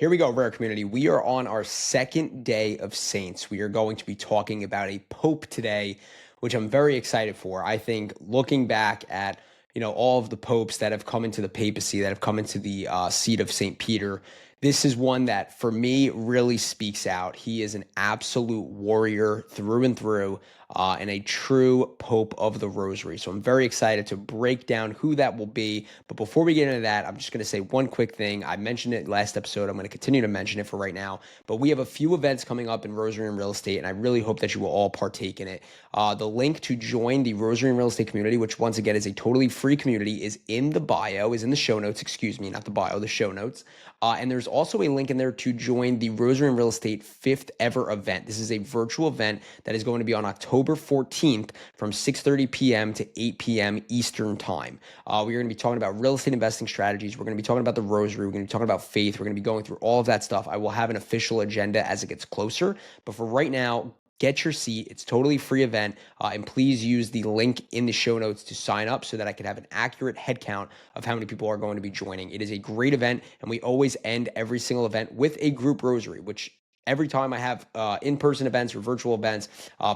Here we go, Rare Community. We are on our second day of Saints. We are going to be talking about a Pope today, which I'm very excited for. I think looking back at all of the popes that have come into the papacy, that have come into the seat of St. Peter, this is one that for me really speaks out. He is an absolute warrior through and through, and a true Pope of the Rosary. So I'm very excited to break down who that will be. But before we get into that, I'm just going to say one quick thing. I mentioned it last episode. I'm going to continue to mention it for right now. But we have a few events coming up in Rosary and Real Estate, and I really hope that you will all partake in it. The link to join the Rosary and Real Estate community, which once again is a totally free community, is in the bio, is in the show notes, excuse me, not the bio, the show notes. And there's also a link in there to join the Rosary and Real Estate 5th ever event. This is a virtual event that is going to be on October 14th from 6:30 p.m. to 8 p.m. Eastern Time. We are going to be talking about real estate investing strategies. We're going to be talking about the Rosary. We're going to be talking about faith. We're going to be going through all of that stuff. I will have an official agenda as it gets closer. But for right now, get your seat. It's a totally free event. And please use the link in the show notes to sign up so that I can have an accurate head count of how many people are going to be joining. It is a great event, and we always end every single event with a group rosary, which every time I have in-person events or virtual events,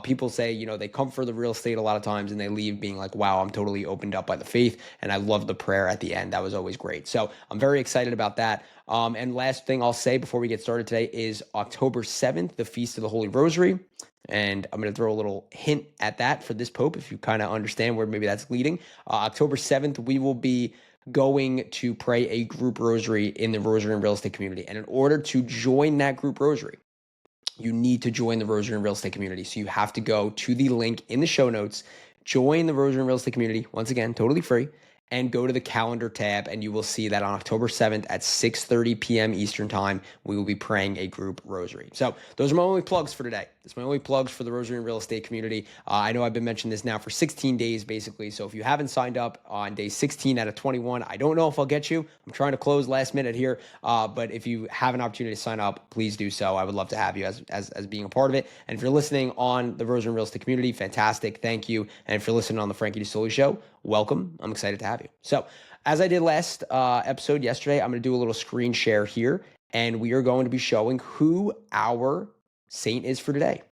people say, they come for the real estate a lot of times and they leave being like, wow, I'm totally opened up by the faith. And I love the prayer at the end. That was always great. So I'm very excited about that. And last thing I'll say before we get started today is October 7th, the Feast of the Holy Rosary. And I'm going to throw a little hint at that for this Pope, if you kind of understand where maybe that's leading. October 7th, we will be going to pray a group rosary in the Rosary and Real Estate community. And in order to join that group rosary, you need to join the Rosary and Real Estate community. So you have to go to the link in the show notes, join the Rosary and Real Estate community, once again, totally free, and go to the calendar tab, and you will see that on October 7th at 6:30 p.m. Eastern Time, we will be praying a group rosary. So those are my only plugs for today. That's my only plugs for the Rosary and Real Estate community. I know I've been mentioning this now for 16 days, basically. So if you haven't signed up on day 16 out of 21, I don't know if I'll get you. I'm trying to close last minute here. But if you have an opportunity to sign up, please do so. I would love to have you as being a part of it. And if you're listening on the Rosary and Real Estate community, fantastic. Thank you. And if you're listening on the Frankie D'Astoli Show, welcome. I'm excited to have you. So as I did last episode yesterday, I'm going to do a little screen share here, and we are going to be showing who our saint is for today.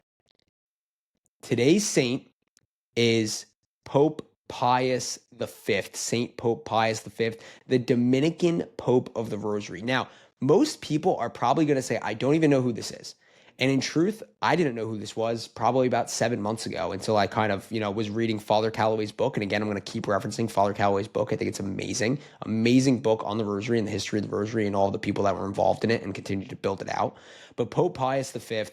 Today's saint is Pope Pius V, Saint Pope Pius V, the Dominican Pope of the Rosary. Now, most people are probably going to say, I don't even know who this is. And in truth, I didn't know who this was probably about 7 months ago until I kind of, was reading Father Calloway's book. And again, I'm going to keep referencing Father Calloway's book. I think it's amazing, amazing book on the Rosary and the history of the Rosary and all the people that were involved in it and continue to build it out. But Pope Pius V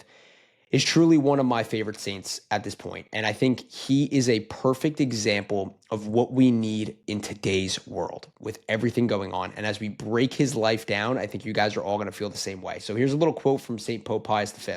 is truly one of my favorite saints at this point. And I think he is a perfect example of what we need in today's world with everything going on. And as we break his life down, I think you guys are all going to feel the same way. So here's a little quote from St. Pope Pius V.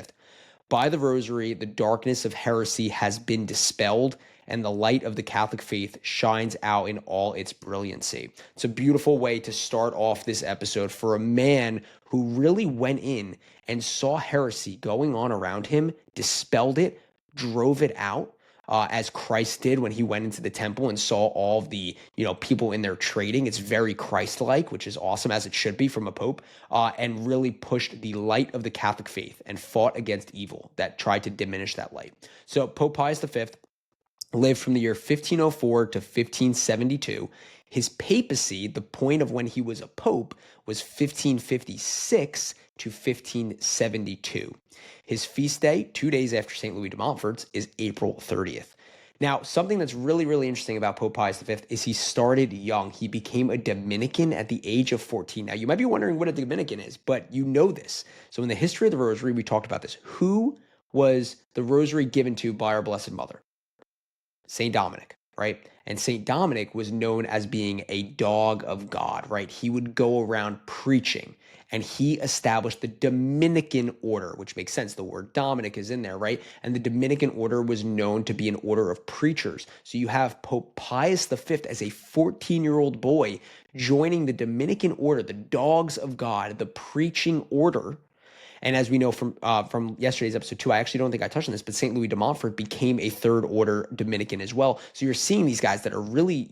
By the Rosary, the darkness of heresy has been dispelled, and the light of the Catholic faith shines out in all its brilliancy. It's a beautiful way to start off this episode for a man who really went in and saw heresy going on around him, dispelled it, drove it out, as Christ did when he went into the temple and saw all of the, people in there trading. It's very Christ-like, which is awesome, as it should be from a pope, and really pushed the light of the Catholic faith and fought against evil that tried to diminish that light. So Pope Pius V lived from the year 1504 to 1572. His papacy, the point of when he was a pope, was 1556 to 1572. His feast day, 2 days after St. Louis de Montfort's, is April 30th. Now, something that's really, really interesting about Pope Pius V is he started young. He became a Dominican at the age of 14. Now, you might be wondering what a Dominican is, but you know this. So in the history of the Rosary, we talked about this. Who was the Rosary given to by our Blessed Mother? St. Dominic, right? And St. Dominic was known as being a dog of God, right? He would go around preaching, and he established the Dominican order, which makes sense. The word Dominic is in there, right? And the Dominican order was known to be an order of preachers. So you have Pope Pius V as a 14-year-old boy joining the Dominican order, the dogs of God, the preaching order. And as we know from yesterday's episode too, I actually don't think I touched on this, but St. Louis de Montfort became a third order Dominican as well. So you're seeing these guys that are really,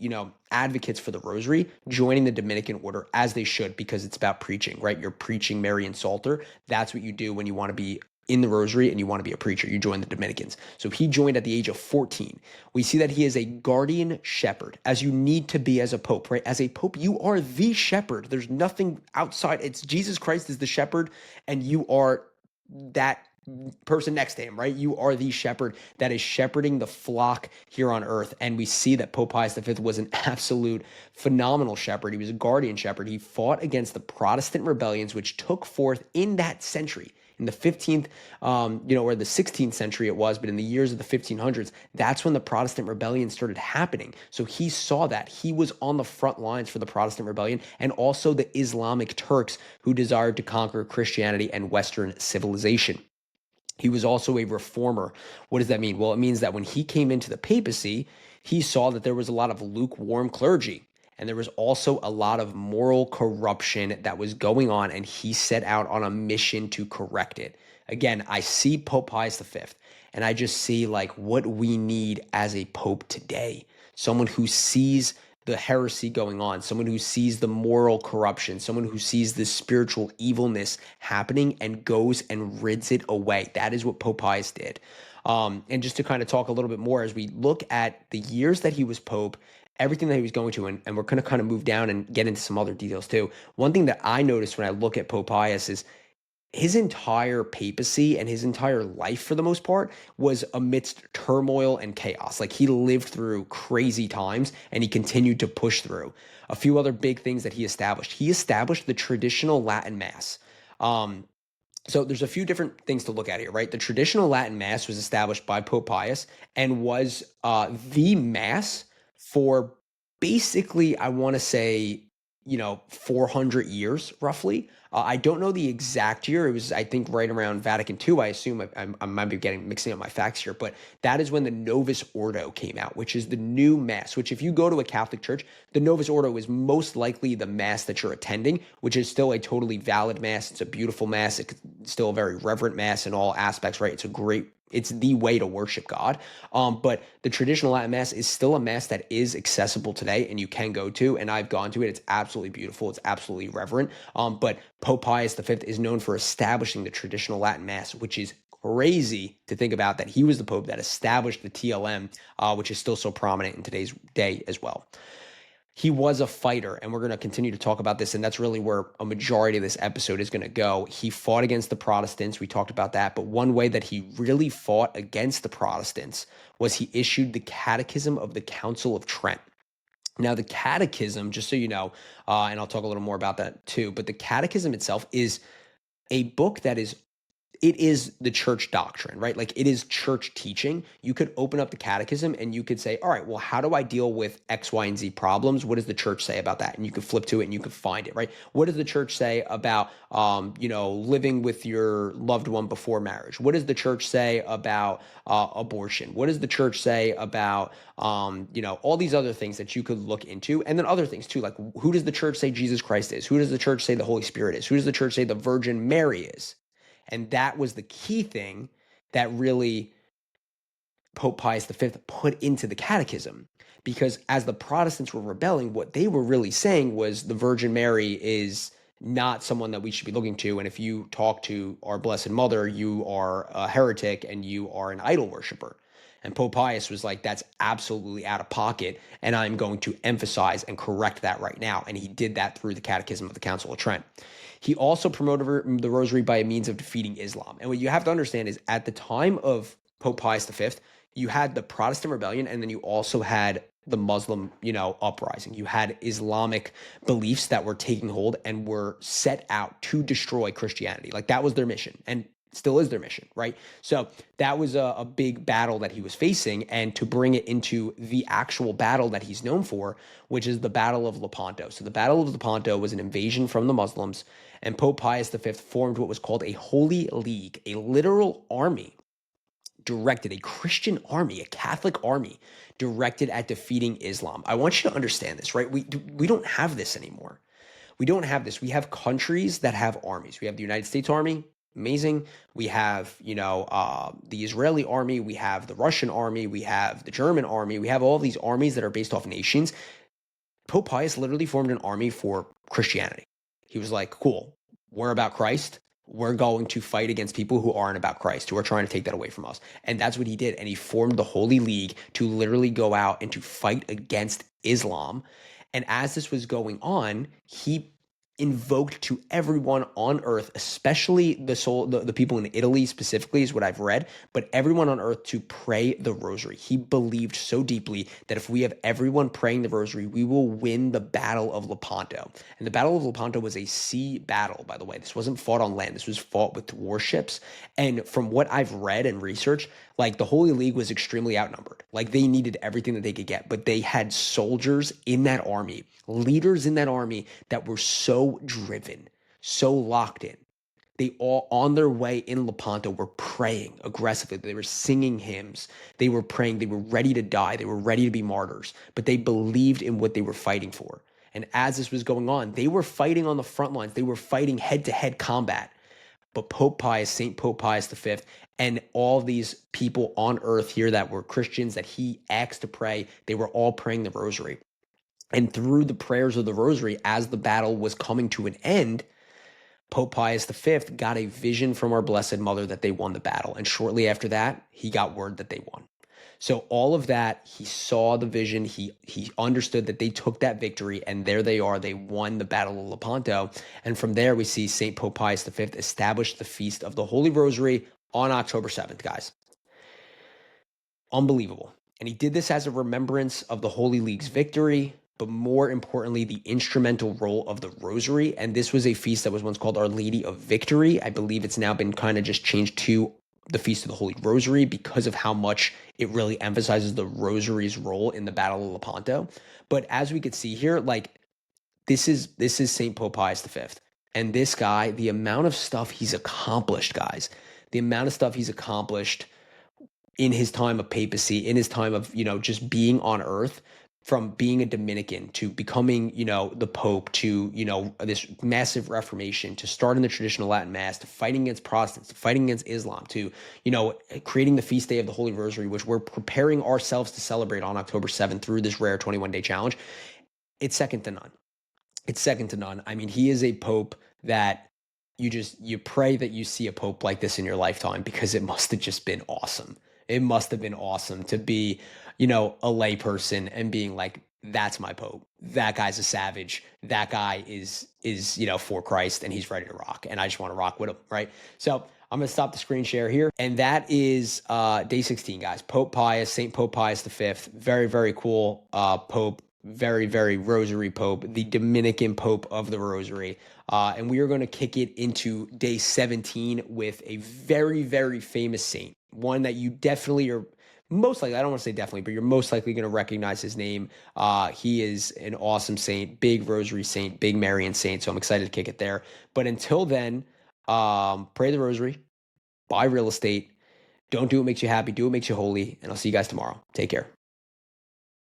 advocates for the Rosary joining the Dominican order, as they should, because it's about preaching, right? You're preaching Marian Psalter. That's what you do when you want to be in the Rosary and you want to be a preacher. You join the Dominicans. So he joined at the age of 14. We see that he is a guardian shepherd, as you need to be as a pope, right? As a pope, you are the shepherd. There's nothing outside. It's Jesus Christ is the shepherd, and you are that person next to him, right? You are the shepherd that is shepherding the flock here on earth. And we see that Pope Pius V was an absolute phenomenal shepherd. He was a guardian shepherd. He fought against the Protestant rebellions, which took forth in that century. In the 15th, or the 16th century it was, but in the years of the 1500s, that's when the Protestant rebellion started happening. So he saw that. He was on the front lines for the Protestant rebellion, and also the Islamic Turks who desired to conquer Christianity and Western civilization. He was also a reformer. What does that mean? Well, it means that when he came into the papacy, he saw that there was a lot of lukewarm clergy. And there was also a lot of moral corruption that was going on, and he set out on a mission to correct it. Again, I see Pope Pius V, and I just see like what we need as a pope today. Someone who sees the heresy going on, someone who sees the moral corruption, someone who sees the spiritual evilness happening and goes and rids it away. That is what Pope Pius did. And just to kind of talk a little bit more, as we look at the years that he was pope, everything that he was going to, and we're going to kind of move down and get into some other details too. One thing that I noticed when I look at Pope Pius is his entire papacy and his entire life, for the most part, was amidst turmoil and chaos. Like, he lived through crazy times and he continued to push through. A few other big things that he established. He established the traditional Latin Mass. So there's a few different things to look at here, right? The traditional Latin Mass was established by Pope Pius and was the Mass for basically, I want to say, 400 years roughly. I don't know the exact year. It was, I think, right around Vatican II. I assume I might be mixing up my facts here, but that is when the Novus Ordo came out, which is the new Mass, which if you go to a Catholic church, the Novus Ordo is most likely the Mass that you're attending, which is still a totally valid Mass. It's a beautiful Mass. It's still a very reverent Mass in all aspects, right? It's the way to worship God. But the traditional Latin Mass is still a Mass that is accessible today and you can go to, and I've gone to it. It's absolutely beautiful. It's absolutely reverent. But Pope Pius V is known for establishing the traditional Latin Mass, which is crazy to think about, that he was the Pope that established the TLM, which is still so prominent in today's day as well. He was a fighter, and we're going to continue to talk about this, and that's really where a majority of this episode is going to go. He fought against the Protestants. We talked about that, but one way that he really fought against the Protestants was he issued the Catechism of the Council of Trent. Now, the Catechism, just so you know, and I'll talk a little more about that too, but the Catechism itself is a book that it is the church doctrine, right? Like, it is church teaching. You could open up the catechism and you could say, all right, well, how do I deal with X, Y, and Z problems? What does the church say about that? And you could flip to it and you could find it, right? What does the church say about, living with your loved one before marriage? What does the church say about abortion? What does the church say about, all these other things that you could look into? And then other things too, like, who does the church say Jesus Christ is? Who does the church say the Holy Spirit is? Who does the church say the Virgin Mary is? And that was the key thing that really Pope Pius V put into the catechism. Because as the Protestants were rebelling, what they were really saying was the Virgin Mary is not someone that we should be looking to. And if you talk to our Blessed Mother, you are a heretic and you are an idol worshiper. And Pope Pius was like, that's absolutely out of pocket, and I'm going to emphasize and correct that right now. And he did that through the Catechism of the Council of Trent. He also promoted the Rosary by means of defeating Islam. And what you have to understand is, at the time of Pope Pius V, you had the Protestant rebellion, and then you also had the Muslim, uprising. You had Islamic beliefs that were taking hold and were set out to destroy Christianity. Like, that was their mission. And still is their mission, right? So that was a big battle that he was facing, and to bring it into the actual battle that he's known for, which is the Battle of Lepanto. So the Battle of Lepanto was an invasion from the Muslims, and Pope Pius V formed what was called a Holy League, a literal army directed, a Christian army, a Catholic army directed at defeating Islam. I want you to understand this, right? We don't have this anymore. We don't have this. We have countries that have armies. We have the United States Army. amazing. We have, the Israeli army, we have the Russian army, we have the German army, we have all these armies that are based off nations. Pope Pius literally formed an army for Christianity. He was like, cool, we're about Christ. We're going to fight against people who aren't about Christ, who are trying to take that away from us. And that's what he did. And he formed the Holy League to literally go out and to fight against Islam. And as this was going on, he invoked to everyone on earth, especially the people in Italy specifically, is what I've read, but everyone on earth, to pray the Rosary. He believed so deeply that if we have everyone praying the Rosary, we will win the Battle of Lepanto. And the Battle of Lepanto was a sea battle, by the way. This wasn't fought on land. This was fought with warships. And from what I've read and researched, like, the Holy League was extremely outnumbered. Like, they needed everything that they could get, but they had soldiers in that army, leaders in that army that were so driven, so locked in. They all, on their way in Lepanto, were praying aggressively. They were singing hymns. They were praying. They were ready to die. They were ready to be martyrs, but they believed in what they were fighting for. And as this was going on, they were fighting on the front lines. They were fighting head-to-head combat. But Pope Pius, St. Pope Pius V, and all these people on earth here that were Christians that he asked to pray, they were all praying the Rosary. And through the prayers of the Rosary, as the battle was coming to an end, Pope Pius V got a vision from our Blessed Mother that they won the battle. And shortly after that, he got word that they won. So all of that, he saw the vision, he understood that they took that victory, and there they are, they won the Battle of Lepanto. And from there, we see St. Pope Pius V establish the Feast of the Holy Rosary on October 7th, guys. Unbelievable. And he did this as a remembrance of the Holy League's victory, but more importantly, the instrumental role of the Rosary. And this was a feast that was once called Our Lady of Victory. I believe it's now been kind of just changed to the Feast of the Holy Rosary because of how much it really emphasizes the Rosary's role in the Battle of Lepanto. But as we could see here, like, this is St. Pope Pius V. And this guy, the amount of stuff he's accomplished, guys, the amount of stuff he's accomplished in his time of papacy, in his time of, just being on earth, from being a Dominican to becoming, the Pope, to, this massive Reformation, to starting the traditional Latin Mass, to fighting against Protestants, to fighting against Islam, to, creating the feast day of the Holy Rosary, which we're preparing ourselves to celebrate on October 7th through this rare 21-day challenge. It's second to none. It's second to none. I mean, he is a Pope that you pray that you see a Pope like this in your lifetime, because it must have just been awesome. It must have been awesome to be, a lay person and being like, that's my Pope. That guy's a savage. That guy is, for Christ, and he's ready to rock. And I just want to rock with him, right? So I'm going to stop the screen share here. And that is day 16, guys. Pope Pius, St. Pope Pius V. Very, very cool Pope. Very, very Rosary Pope, the Dominican Pope of the Rosary. And we are going to kick it into day 17 with a very, very famous saint. One that you definitely are most likely, I don't want to say definitely, but you're most likely going to recognize his name. He is an awesome saint, big Rosary saint, big Marian saint. So I'm excited to kick it there. But until then, pray the Rosary, buy real estate. Don't do what makes you happy. Do what makes you holy. And I'll see you guys tomorrow. Take care.